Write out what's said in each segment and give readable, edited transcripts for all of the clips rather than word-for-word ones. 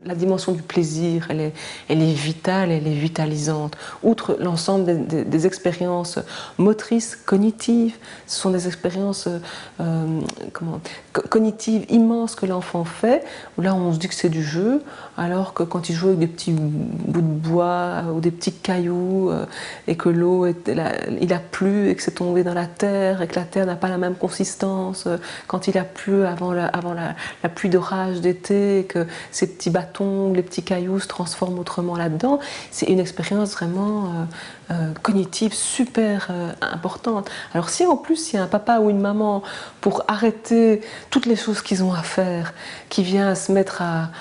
La dimension du plaisir, elle est vitale, elle est vitalisante. Outre l'ensemble des expériences motrices, cognitives, ce sont des expériences cognitives immenses que l'enfant fait, où là on se dit que c'est du jeu, alors que quand il joue avec des petits bouts de bois ou des petits cailloux, et que l'eau, il a plu et que c'est tombé dans la terre, et que la terre n'a pas la même consistance, quand il a plu avant la pluie d'orage d'été, et que ces petits bâtons, les petits cailloux se transforment autrement là-dedans. C'est une expérience vraiment cognitive super importante. Alors si en plus il y a un papa ou une maman, pour arrêter toutes les choses qu'ils ont à faire, qui vient se mettre à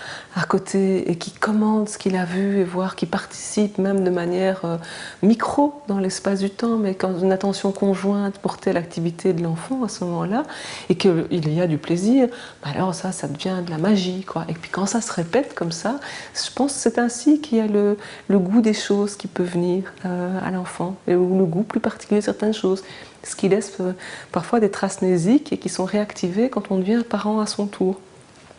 côté et qui commande ce qu'il a vu et voir, qui participe même de manière micro dans l'espace du temps, mais quand une attention conjointe portée à l'activité de l'enfant à ce moment-là, et qu'il y a du plaisir, alors ça devient de la magie, quoi. Et puis quand ça se répète comme ça, je pense que c'est ainsi qu'il y a le goût des choses qui peut venir à l'enfant, ou le goût plus particulier de certaines choses, ce qui laisse parfois des traces mnésiques et qui sont réactivées quand on devient parent à son tour.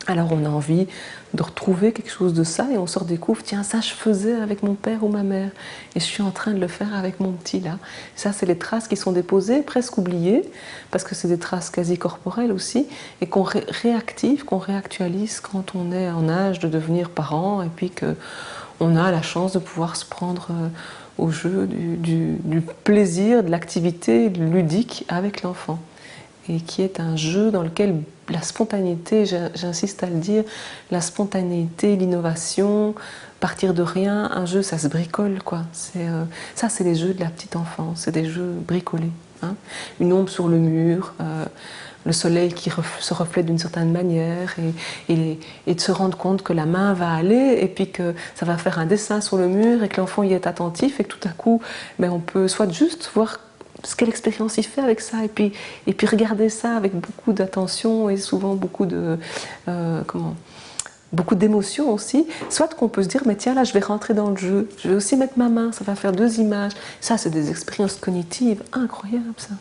Alors on a envie de retrouver quelque chose de ça et on se redécouvre, tiens, ça je faisais avec mon père ou ma mère et je suis en train de le faire avec mon petit là. Ça, c'est les traces qui sont déposées, presque oubliées, parce que c'est des traces quasi corporelles aussi, et qu'on réactive, qu'on réactualise quand on est en âge de devenir parent, et puis qu'on a la chance de pouvoir se prendre au jeu du plaisir, de l'activité ludique avec l'enfant, et qui est un jeu dans lequel la spontanéité, j'insiste à le dire, la spontanéité, l'innovation, partir de rien, un jeu ça se bricole, quoi. Ça c'est les jeux de la petite enfance, c'est des jeux bricolés, hein. Une ombre sur le mur, le soleil qui se reflète d'une certaine manière, et de se rendre compte que la main va aller et puis que ça va faire un dessin sur le mur et que l'enfant y est attentif et que tout à coup on peut soit juste voir quelle expérience il fait avec ça, et puis regarder ça avec beaucoup d'attention et souvent beaucoup d'émotions aussi, soit qu'on peut se dire mais tiens là je vais rentrer dans le jeu, je vais aussi mettre ma main, ça va faire deux images. Ça c'est des expériences cognitives incroyables, ça.